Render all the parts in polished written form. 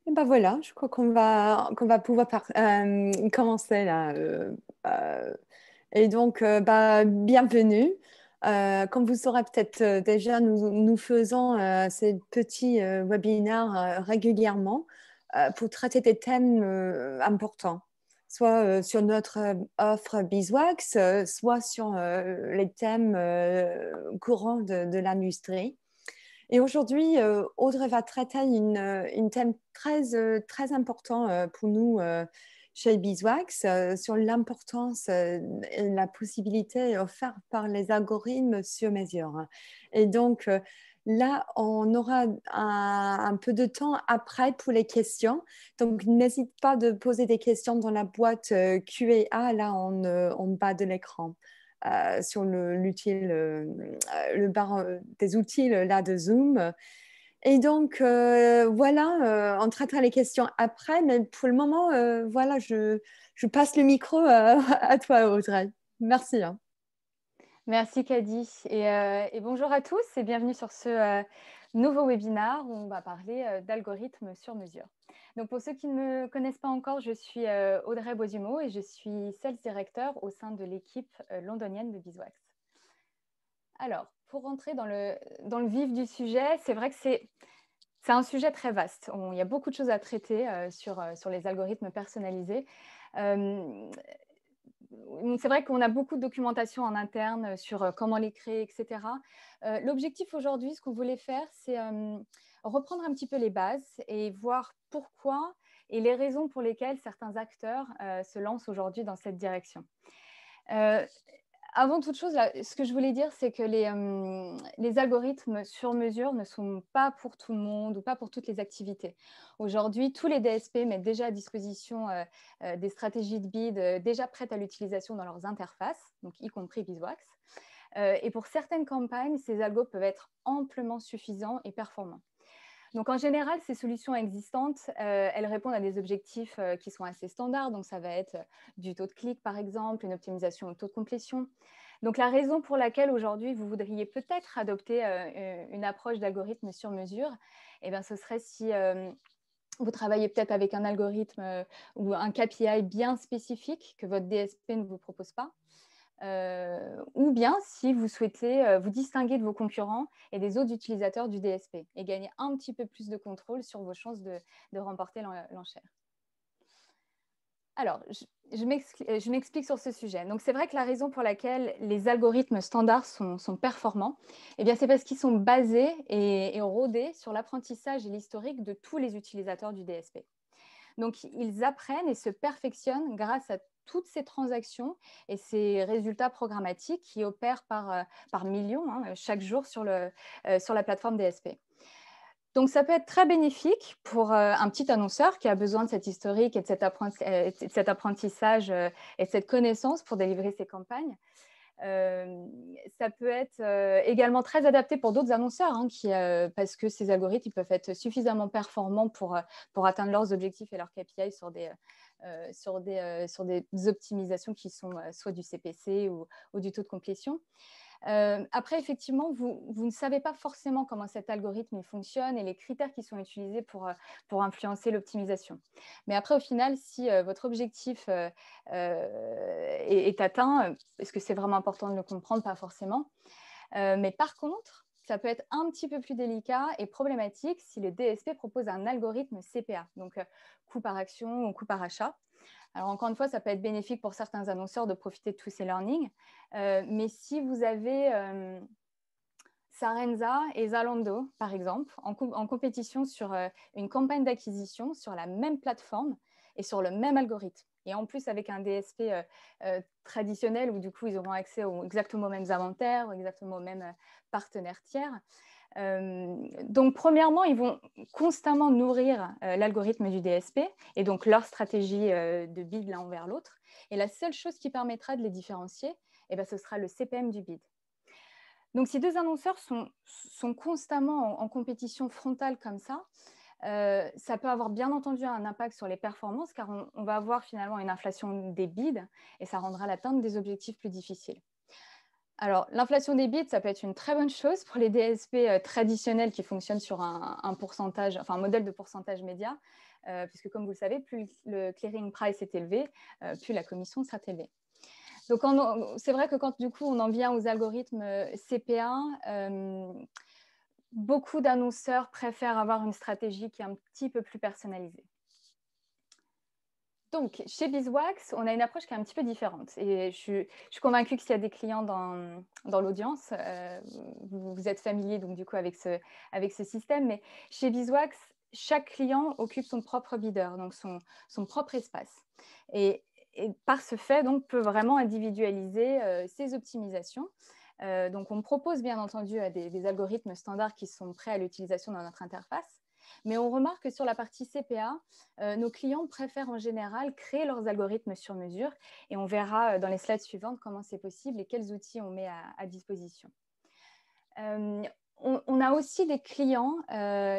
Et ben voilà, je crois qu'on va pouvoir commencer là. Et donc, bienvenue. Comme vous saurez peut-être déjà, nous faisons ces petits webinaires régulièrement pour traiter des thèmes importants, soit sur notre offre Beeswax, soit sur les thèmes courants de l'industrie. Et aujourd'hui, Audrey va traiter une thème très important pour nous chez Beeswax sur l'importance et la possibilité offerte par les algorithmes sur mesure. Et donc, là, on aura un peu de temps après pour les questions. Donc, n'hésite pas de poser des questions dans la boîte Q&A là en bas de l'écran sur le bar des outils là de Zoom. Et donc, voilà, on traitera les questions après, mais pour le moment, voilà, je passe le micro à toi, Audrey. Merci, hein. Merci Kadi et bonjour à tous et bienvenue sur ce nouveau webinaire où on va parler d'algorithmes sur mesure. Donc pour ceux qui ne me connaissent pas encore, je suis Audrey Boisumeau et je suis Sales Director au sein de l'équipe londonienne de Beeswax. Alors, pour rentrer dans le vif du sujet, c'est vrai que c'est un sujet très vaste. Il y a beaucoup de choses à traiter sur les algorithmes personnalisés. C'est vrai qu'on a beaucoup de documentation en interne sur comment les créer, etc. L'objectif aujourd'hui, ce qu'on voulait faire, c'est reprendre un petit peu les bases et voir pourquoi et les raisons pour lesquelles certains acteurs se lancent aujourd'hui dans cette direction. Avant toute chose, là, ce que je voulais dire, c'est que les algorithmes sur mesure ne sont pas pour tout le monde ou pas pour toutes les activités. Aujourd'hui, tous les DSP mettent déjà à disposition des stratégies de bid déjà prêtes à l'utilisation dans leurs interfaces, donc y compris Beeswax. Et pour certaines campagnes, ces algos peuvent être amplement suffisants et performants. Donc, en général, ces solutions existantes, elles répondent à des objectifs qui sont assez standards. Donc, ça va être du taux de clic, par exemple, une optimisation au taux de complétion. Donc, la raison pour laquelle aujourd'hui, vous voudriez peut-être adopter une approche d'algorithme sur mesure, eh bien, ce serait si vous travaillez peut-être avec un algorithme ou un KPI bien spécifique que votre DSP ne vous propose pas. Ou bien si vous souhaitez vous distinguer de vos concurrents et des autres utilisateurs du DSP et gagner un petit peu plus de contrôle sur vos chances de remporter l'enchère. Alors, je m'explique sur ce sujet. Donc, c'est vrai que la raison pour laquelle les algorithmes standards sont performants, eh bien, c'est parce qu'ils sont basés et rodés sur l'apprentissage et l'historique de tous les utilisateurs du DSP. Donc, ils apprennent et se perfectionnent grâce à toutes ces transactions et ces résultats programmatiques qui opèrent par millions chaque jour sur la plateforme DSP. Donc, ça peut être très bénéfique pour un petit annonceur qui a besoin de cet historique et de cet apprentissage et de cette connaissance pour délivrer ses campagnes. Ça peut être également très adapté pour d'autres annonceurs parce que ces algorithmes ils peuvent être suffisamment performants pour atteindre leurs objectifs et leurs KPI sur des optimisations qui sont soit du CPC ou du taux de complétion. Après, effectivement, vous ne savez pas forcément comment cet algorithme il fonctionne et les critères qui sont utilisés pour influencer l'optimisation. Mais après, au final, si votre objectif est atteint, est-ce que c'est vraiment important de le comprendre? Pas forcément. Mais par contre, ça peut être un petit peu plus délicat et problématique si le DSP propose un algorithme CPA, donc coût par action ou coût par achat. Alors, encore une fois, ça peut être bénéfique pour certains annonceurs de profiter de tous ces learnings. Mais si vous avez Sarenza et Zalando, par exemple, en compétition sur une campagne d'acquisition sur la même plateforme et sur le même algorithme, et en plus avec un DSP traditionnel où du coup, ils auront accès exactement aux mêmes inventaires, exactement aux mêmes partenaires tiers. Donc, premièrement, ils vont constamment nourrir l'algorithme du DSP et donc leur stratégie de bid l'un envers l'autre. Et la seule chose qui permettra de les différencier, eh ben, ce sera le CPM du bid. Donc, si deux annonceurs sont constamment en compétition frontale comme ça peut avoir bien entendu un impact sur les performances car on va avoir finalement une inflation des bids et ça rendra l'atteinte des objectifs plus difficiles. Alors, l'inflation des bits, ça peut être une très bonne chose pour les DSP traditionnels qui fonctionnent sur un pourcentage, enfin un modèle de pourcentage média, puisque comme vous le savez, plus le clearing price est élevé, plus la commission sera élevée. Donc, c'est vrai que quand du coup on en vient aux algorithmes CPA, beaucoup d'annonceurs préfèrent avoir une stratégie qui est un petit peu plus personnalisée. Donc, chez Beeswax, on a une approche qui est un petit peu différente. Et je suis convaincue que s'il y a des clients dans l'audience, vous êtes familier donc, du coup, avec ce système. Mais chez Beeswax, chaque client occupe son propre bidder, donc son propre espace. Et par ce fait, donc, peut vraiment individualiser ses optimisations. Donc, on propose bien entendu des algorithmes standards qui sont prêts à l'utilisation dans notre interface. Mais on remarque que sur la partie CPA, nos clients préfèrent en général créer leurs algorithmes sur mesure. Et on verra dans les slides suivantes comment c'est possible et quels outils on met à disposition. On a aussi des clients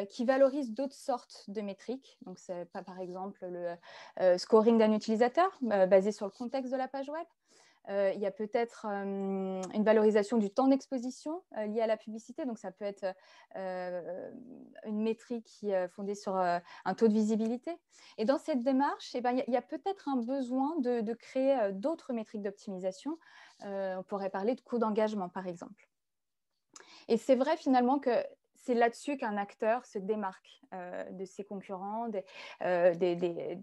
qui valorisent d'autres sortes de métriques. Donc, c'est par exemple le scoring d'un utilisateur basé sur le contexte de la page web. Il y a peut-être une valorisation du temps d'exposition liée à la publicité. Donc, ça peut être une métrique qui est fondée sur un taux de visibilité. Et dans cette démarche, eh ben, il y a peut-être un besoin de créer d'autres métriques d'optimisation. On pourrait parler de coût d'engagement, par exemple. Et c'est vrai finalement que c'est là-dessus qu'un acteur se démarque de ses concurrents,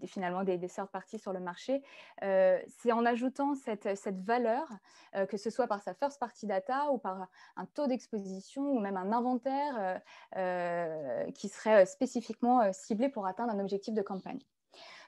finalement des third parties sur le marché. C'est en ajoutant cette valeur, que ce soit par sa first party data ou par un taux d'exposition ou même un inventaire qui serait spécifiquement ciblé pour atteindre un objectif de campagne.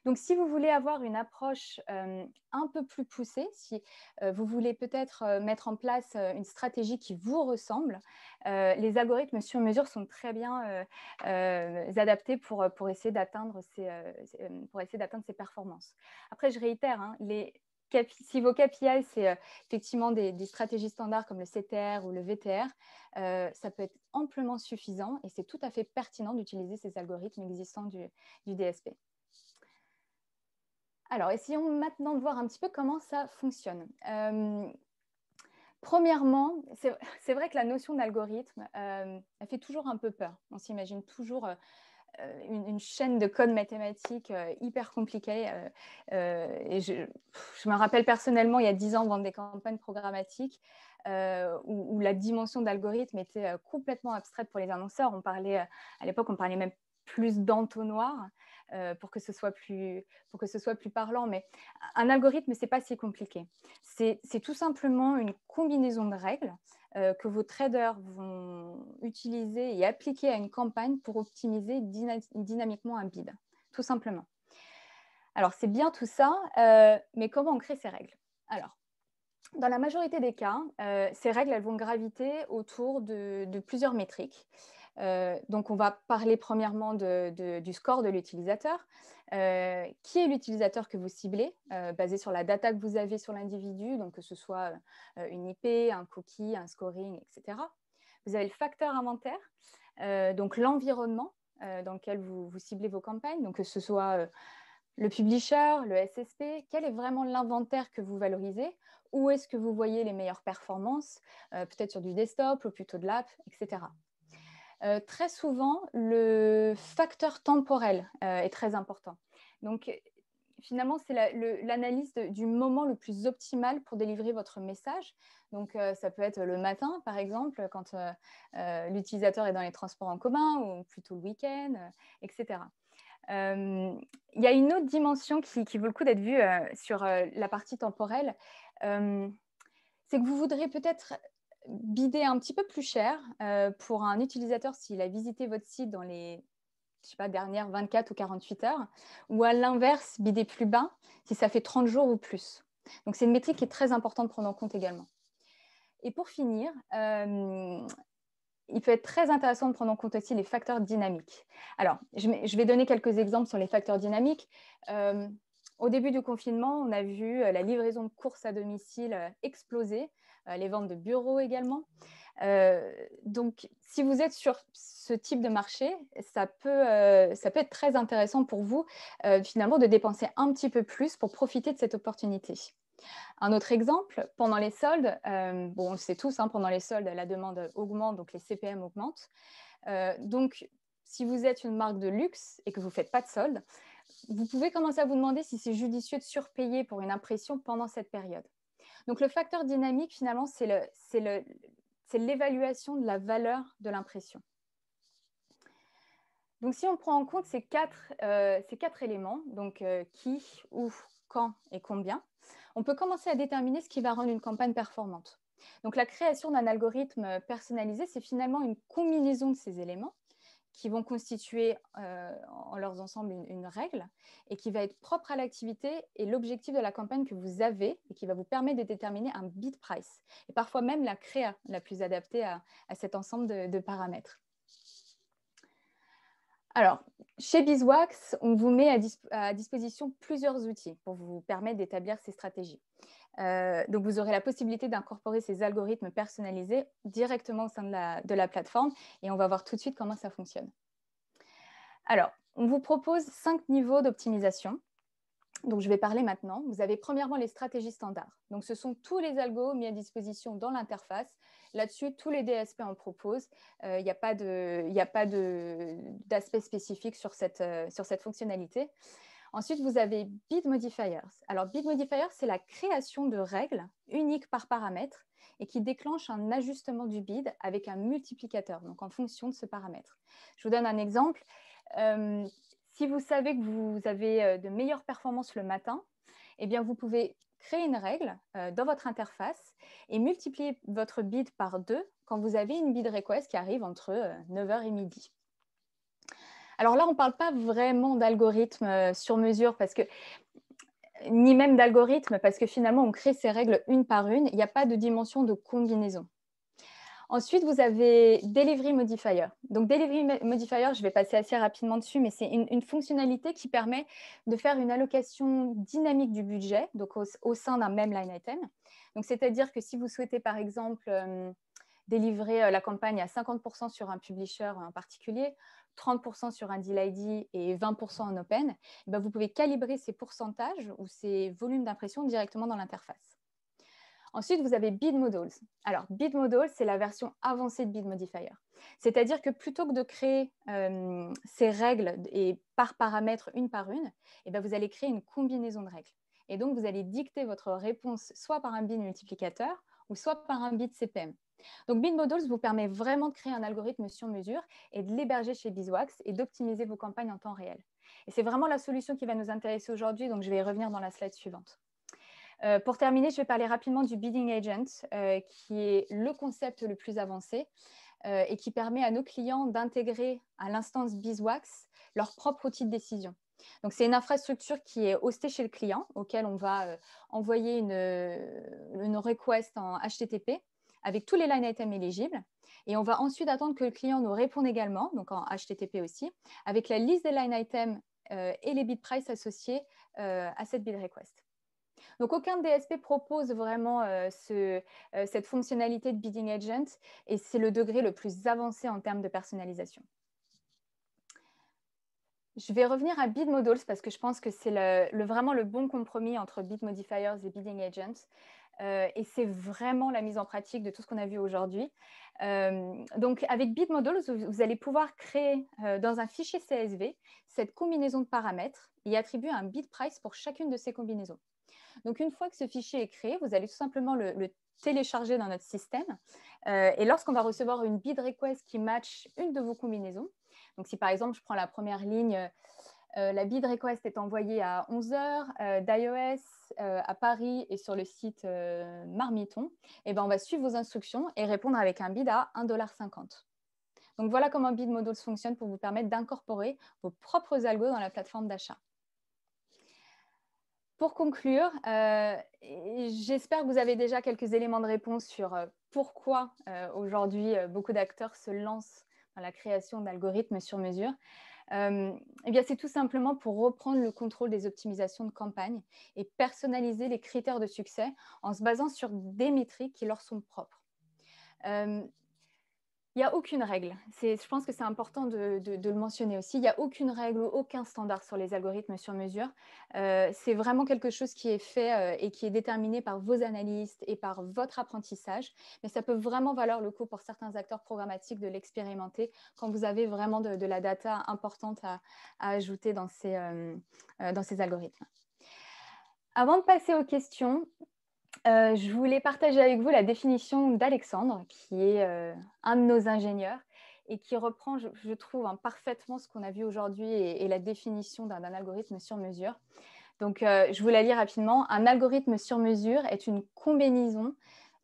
Donc, si vous voulez avoir une approche un peu plus poussée, si vous voulez peut-être mettre en place une stratégie qui vous ressemble, les algorithmes sur mesure sont très bien adaptés pour essayer d'atteindre ces performances. Après, je réitère, hein, si vos KPI, c'est effectivement des stratégies standards comme le CTR ou le VTR, ça peut être amplement suffisant et c'est tout à fait pertinent d'utiliser ces algorithmes existants du DSP. Alors, essayons maintenant de voir un petit peu comment ça fonctionne. Premièrement, c'est vrai que la notion d'algorithme, elle fait toujours un peu peur. On s'imagine toujours une chaîne de code mathématique hyper compliquée. Et je me rappelle personnellement, il y a 10 ans, vendre des campagnes programmatiques où la dimension d'algorithme était complètement abstraite pour les annonceurs. À l'époque, on parlait même plus d'entonnoir pour que ce soit plus parlant. Mais un algorithme, ce n'est pas si compliqué. C'est tout simplement une combinaison de règles que vos traders vont utiliser et appliquer à une campagne pour optimiser dynamiquement un bid, tout simplement. Alors, c'est bien tout ça, mais comment on crée ces règles? Alors, dans la majorité des cas, ces règles elles vont graviter autour de plusieurs métriques. Donc, on va parler premièrement du score de l'utilisateur. Qui est l'utilisateur que vous ciblez, basé sur la data que vous avez sur l'individu, donc que ce soit une IP, un cookie, un scoring, etc. Vous avez le facteur inventaire, donc l'environnement dans lequel vous ciblez vos campagnes, donc que ce soit le publisher, le SSP, quel est vraiment l'inventaire que vous valorisez? Où est-ce que vous voyez les meilleures performances, peut-être sur du desktop ou plutôt de l'app, etc. Très souvent, le facteur temporel est très important. Donc, finalement, c'est l'analyse du moment le plus optimal pour délivrer votre message. Donc, ça peut être le matin, par exemple, quand l'utilisateur est dans les transports en commun ou plutôt le week-end, etc. Il y a une autre dimension qui vaut le coup d'être vue sur la partie temporelle. C'est que vous voudrez peut-être bider un petit peu plus cher pour un utilisateur s'il a visité votre site dans les dernières 24 ou 48 heures, ou à l'inverse, bider plus bas si ça fait 30 jours ou plus. Donc, c'est une métrique qui est très importante de prendre en compte également. Et pour finir, il peut être très intéressant de prendre en compte aussi les facteurs dynamiques. Alors, je vais donner quelques exemples sur les facteurs dynamiques. Au début du confinement, on a vu la livraison de courses à domicile exploser, les ventes de bureaux également. Donc, si vous êtes sur ce type de marché, ça peut être très intéressant pour vous, finalement, de dépenser un petit peu plus pour profiter de cette opportunité. Un autre exemple, pendant les soldes, bon, on le sait tous, hein, pendant les soldes, la demande augmente, donc les CPM augmentent. Donc, si vous êtes une marque de luxe et que vous ne faites pas de soldes, vous pouvez commencer à vous demander si c'est judicieux de surpayer pour une impression pendant cette période. Donc, le facteur dynamique, finalement, c'est l'évaluation de la valeur de l'impression. Donc, si on prend en compte ces quatre éléments, donc qui, où, quand et combien, on peut commencer à déterminer ce qui va rendre une campagne performante. Donc, la création d'un algorithme personnalisé, c'est finalement une combinaison de ces éléments qui vont constituer en leurs ensembles une règle et qui va être propre à l'activité et l'objectif de la campagne que vous avez et qui va vous permettre de déterminer un bid price et parfois même la créa la plus adaptée à cet ensemble de paramètres. Alors, chez Beeswax, on vous met à disposition plusieurs outils pour vous permettre d'établir ces stratégies. Donc, vous aurez la possibilité d'incorporer ces algorithmes personnalisés directement au sein de la plateforme et on va voir tout de suite comment ça fonctionne. Alors, on vous propose 5 niveaux d'optimisation. Donc, je vais parler maintenant. Vous avez premièrement les stratégies standards. Donc, ce sont tous les algos mis à disposition dans l'interface. Là-dessus, tous les DSP en proposent. Il n'y a pas d'aspect spécifique sur cette fonctionnalité. Ensuite, vous avez bid modifiers. Alors, bid modifier, c'est la création de règles uniques par paramètre et qui déclenche un ajustement du bid avec un multiplicateur, donc en fonction de ce paramètre. Je vous donne un exemple. Si vous savez que vous avez de meilleures performances le matin, eh bien, vous pouvez créer une règle dans votre interface et multiplier votre bid par 2 quand vous avez une bid request qui arrive entre 9h et midi. Alors là, on ne parle pas vraiment d'algorithme sur mesure ni même d'algorithme parce que finalement, on crée ces règles une par une. Il n'y a pas de dimension de combinaison. Ensuite, vous avez Delivery Modifier. Donc, Delivery Modifier, je vais passer assez rapidement dessus, mais c'est une fonctionnalité qui permet de faire une allocation dynamique du budget, donc au sein d'un même line item. Donc, c'est-à-dire que si vous souhaitez, par exemple, délivrer la campagne à 50% sur un publisher en particulier, 30% sur un deal ID et 20% en open, ben vous pouvez calibrer ces pourcentages ou ces volumes d'impression directement dans l'interface. Ensuite, vous avez Bid Models. Alors, Bid Models, c'est la version avancée de Bid Modifier. C'est-à-dire que plutôt que de créer ces règles et par paramètre, une par une, eh bien, vous allez créer une combinaison de règles. Et donc, vous allez dicter votre réponse soit par un bid multiplicateur ou soit par un bid CPM. Donc, Bid Models vous permet vraiment de créer un algorithme sur mesure et de l'héberger chez Beeswax et d'optimiser vos campagnes en temps réel. Et c'est vraiment la solution qui va nous intéresser aujourd'hui, donc je vais y revenir dans la slide suivante. Pour terminer, je vais parler rapidement du Bidding Agent, qui est le concept le plus avancé et qui permet à nos clients d'intégrer à l'instance Beeswax leur propre outil de décision. Donc, c'est une infrastructure qui est hostée chez le client, auquel on va envoyer une request en HTTP avec tous les line items éligibles. Et on va ensuite attendre que le client nous réponde également, donc en HTTP aussi, avec la liste des line items et les bid price associés à cette bid request. Donc, aucun DSP propose vraiment cette fonctionnalité de Bidding Agent et c'est le degré le plus avancé en termes de personnalisation. Je vais revenir à Bid Models parce que je pense que c'est vraiment le bon compromis entre Bid Modifiers et Bidding Agents. Et c'est vraiment la mise en pratique de tout ce qu'on a vu aujourd'hui. Donc, avec Bid Models, vous allez pouvoir créer dans un fichier CSV cette combinaison de paramètres et attribuer un bid price pour chacune de ces combinaisons. Donc, une fois que ce fichier est créé, vous allez tout simplement le télécharger dans notre système. Et lorsqu'on va recevoir une bid request qui match une de vos combinaisons, donc si par exemple, je prends la première ligne, la bid request est envoyée à 11h d'iOS à Paris et sur le site Marmiton, et ben on va suivre vos instructions et répondre avec un bid à 1,50 $. Donc, voilà comment Bid Models fonctionne pour vous permettre d'incorporer vos propres algos dans la plateforme d'achat. Pour conclure, j'espère que vous avez déjà quelques éléments de réponse sur pourquoi aujourd'hui beaucoup d'acteurs se lancent dans la création d'algorithmes sur mesure. Eh bien, c'est tout simplement pour reprendre le contrôle des optimisations de campagne et personnaliser les critères de succès en se basant sur des métriques qui leur sont propres. Il n'y a aucune règle. Je pense que c'est important de le mentionner aussi. Il n'y a aucune règle ou aucun standard sur les algorithmes sur mesure. C'est vraiment quelque chose qui est fait et qui est déterminé par vos analystes et par votre apprentissage. Mais ça peut vraiment valoir le coup pour certains acteurs programmatiques de l'expérimenter quand vous avez vraiment de la data importante à ajouter dans ces algorithmes. Avant de passer aux questions, je voulais partager avec vous la définition d'Alexandre, qui est un de nos ingénieurs et qui reprend, je trouve, parfaitement ce qu'on a vu aujourd'hui et la définition d'un algorithme sur mesure. Donc, je vous la lis rapidement. Un algorithme sur mesure est une combinaison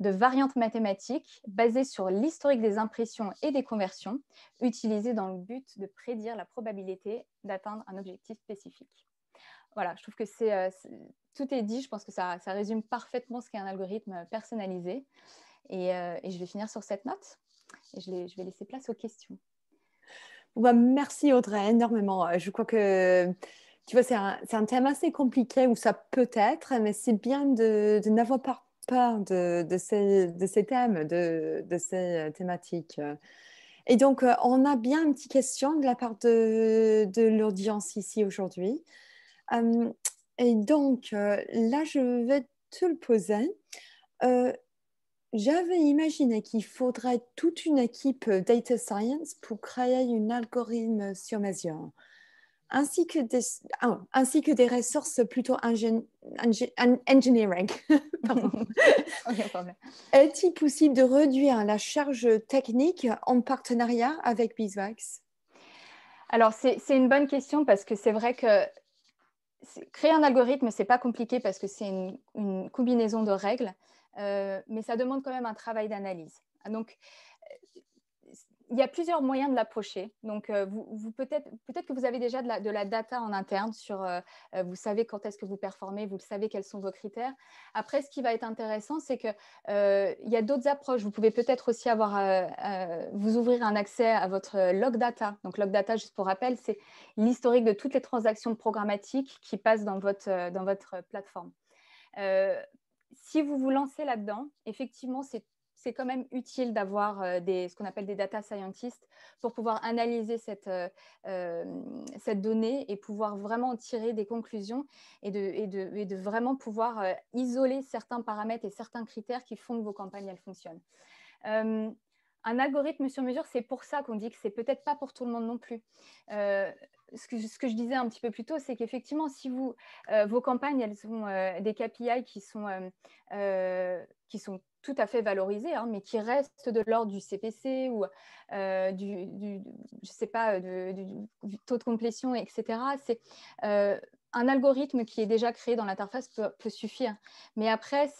de variantes mathématiques basées sur l'historique des impressions et des conversions, utilisées dans le but de prédire la probabilité d'atteindre un objectif spécifique. Voilà, je trouve que tout est dit. Je pense que ça résume parfaitement ce qu'est un algorithme personnalisé. Et je vais finir sur cette note. Et je vais laisser place aux questions. Merci Audrey, énormément. Je crois que tu vois, c'est un thème assez compliqué où ça peut être, mais c'est bien de n'avoir pas peur de ces thèmes, de ces thématiques. Et donc, on a bien une petite question de la part de l'audience ici aujourd'hui. Et donc, là, je vais te le poser. J'avais imaginé qu'il faudrait toute une équipe data science pour créer un algorithme sur mesure, ainsi que des ressources plutôt engineering. Aucun problème. Est-il possible de réduire la charge technique en partenariat avec Beeswax? Alors, c'est une bonne question parce que c'est vrai que créer un algorithme, ce n'est pas compliqué parce que c'est une combinaison de règles, mais ça demande quand même un travail d'analyse. Donc, il y a plusieurs moyens de l'approcher. Donc, peut-être que vous avez déjà de la data en interne sur, vous savez quand est-ce que vous performez, vous savez quels sont vos critères. Après, ce qui va être intéressant, c'est qu'il y a d'autres approches. Vous pouvez peut-être aussi vous ouvrir un accès à votre log data. Donc, log data, juste pour rappel, c'est l'historique de toutes les transactions programmatiques qui passent dans votre plateforme. Si vous vous lancez là-dedans, effectivement, c'est quand même utile d'avoir ce qu'on appelle des data scientists pour pouvoir analyser cette donnée et pouvoir vraiment en tirer des conclusions et de vraiment pouvoir isoler certains paramètres et certains critères qui font que vos campagnes elles fonctionnent. Un algorithme sur mesure, c'est pour ça qu'on dit que c'est peut-être pas pour tout le monde non plus. Ce que je disais un petit peu plus tôt, c'est qu'effectivement, si vos campagnes, elles ont des KPI qui sont tout à fait valorisés, hein, mais qui restent de l'ordre du CPC ou je sais pas, du taux de complétion, etc. C'est un algorithme qui est déjà créé dans l'interface peut suffire. Mais après,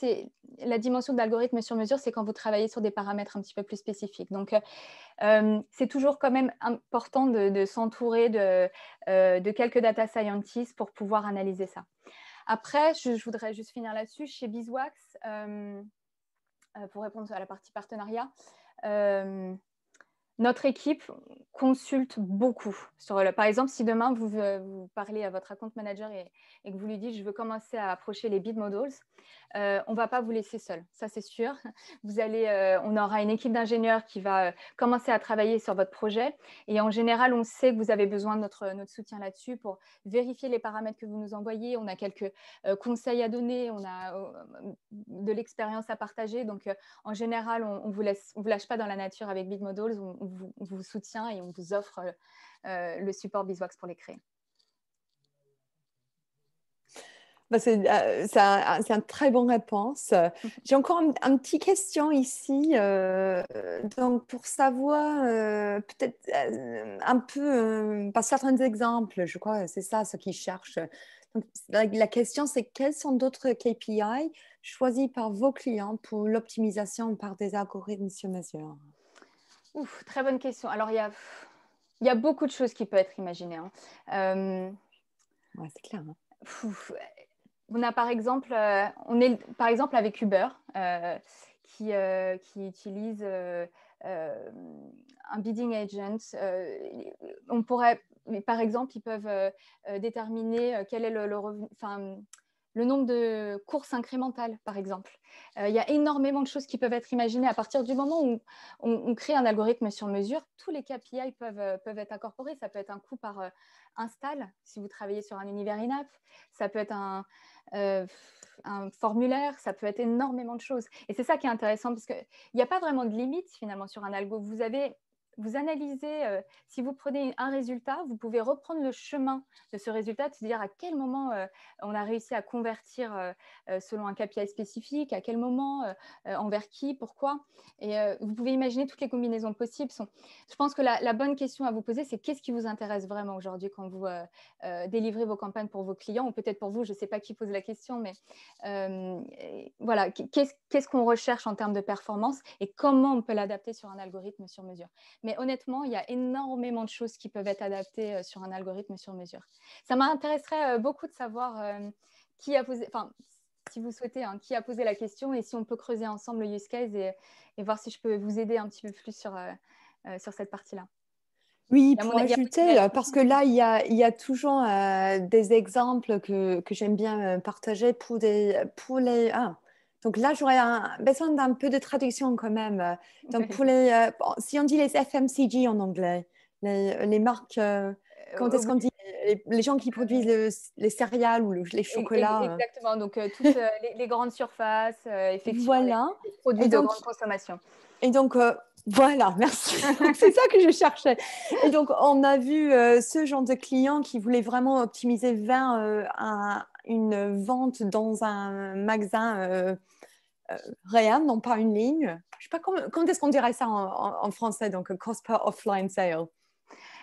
la dimension de l'algorithme sur mesure, c'est quand vous travaillez sur des paramètres un petit peu plus spécifiques. Donc, c'est toujours quand même important de s'entourer de quelques data scientists pour pouvoir analyser ça. Après, je voudrais juste finir là-dessus. Chez Beeswax, pour répondre à la partie partenariat, notre équipe consulte beaucoup. Par exemple, si demain, vous parlez à votre account manager et que vous lui dites « je veux commencer à approcher les bid models », on ne va pas vous laisser seul, ça c'est sûr. On aura une équipe d'ingénieurs qui va commencer à travailler sur votre projet. Et en général, on sait que vous avez besoin de notre soutien là-dessus pour vérifier les paramètres que vous nous envoyez. On a quelques conseils à donner, on a de l'expérience à partager. Donc, en général, on ne vous lâche pas dans la nature avec bid models. On vous soutient et on vous offre le support Beeswax pour les créer. C'est une très bonne réponse. J'ai encore une petite question ici. Donc, pour savoir peut-être un peu par certains exemples, je crois que c'est ça ce qu'ils cherchent. Donc, la question, c'est quels sont d'autres KPI choisis par vos clients pour l'optimisation par des algorithmes sur mesure? Ouf, très bonne question. Alors, il y a beaucoup de choses qui peuvent être imaginées. Ouais, c'est clair. Hein. On a par exemple, on est par exemple avec Uber qui utilise un bidding agent. On pourrait, par exemple, ils peuvent déterminer quel est le revenu, enfin, le nombre de courses incrémentales, par exemple. Il y a énormément de choses qui peuvent être imaginées à partir du moment où on crée un algorithme sur mesure. Tous les KPI peuvent être incorporés. Ça peut être un coût par install, si vous travaillez sur un univers in-app. Ça peut être un formulaire. Ça peut être énormément de choses. Et c'est ça qui est intéressant parce qu'il n'y a pas vraiment de limite, finalement, sur un algo. Vous analysez, si vous prenez un résultat, vous pouvez reprendre le chemin de ce résultat, de se dire à quel moment on a réussi à convertir selon un KPI spécifique, à quel moment, envers qui, pourquoi. Et vous pouvez imaginer toutes les combinaisons possibles. Je pense que la bonne question à vous poser, c'est qu'est-ce qui vous intéresse vraiment aujourd'hui quand vous délivrez vos campagnes pour vos clients, ou peut-être pour vous, je ne sais pas qui pose la question, mais voilà, qu'est-ce qu'on recherche en termes de performance et comment on peut l'adapter sur un algorithme sur mesure. Mais honnêtement, il y a énormément de choses qui peuvent être adaptées sur un algorithme sur mesure. Ça m'intéresserait beaucoup de savoir qui a posé, enfin, si vous souhaitez, hein, qui a posé la question et si on peut creuser ensemble le use case et voir si je peux vous aider un petit peu plus sur cette partie-là. Oui, pour ajouter, parce que là, il y a toujours des exemples que j'aime bien partager pour les... Ah. Donc là, j'aurais besoin d'un peu de traduction quand même. Donc pour si on dit les FMCG en anglais, les marques, comment est-ce qu'on dit? Les gens qui produisent les céréales ou les chocolats. Exactement, donc toutes les grandes surfaces, effectivement, Voilà. les produits de grande consommation. Et donc, voilà, merci. C'est ça que je cherchais. Et donc, on a vu ce genre de clients qui voulaient vraiment optimiser vers une vente dans un magasin réel, non pas une ligne. Je ne sais pas comment est-ce qu'on dirait ça en français, donc cost per offline sale.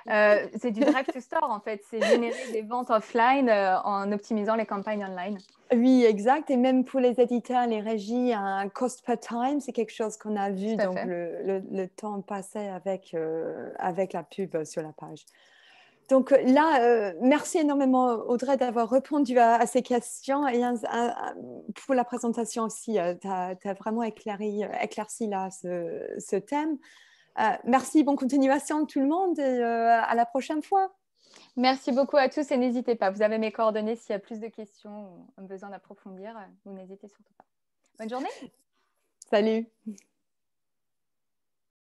C'est du drive to store en fait, c'est générer des ventes offline en optimisant les campagnes online. Oui, exact. Et même pour les éditeurs, les régies, un cost per time, c'est quelque chose qu'on a vu, donc le temps passé avec la pub sur la page. Donc là, merci énormément Audrey d'avoir répondu à ces questions et pour la présentation aussi, tu as vraiment éclairci là ce thème. Merci, bonne continuation tout le monde et à la prochaine fois. Merci beaucoup à tous et n'hésitez pas, vous avez mes coordonnées s'il y a plus de questions ou besoin d'approfondir, vous n'hésitez surtout pas. Bonne journée. Salut.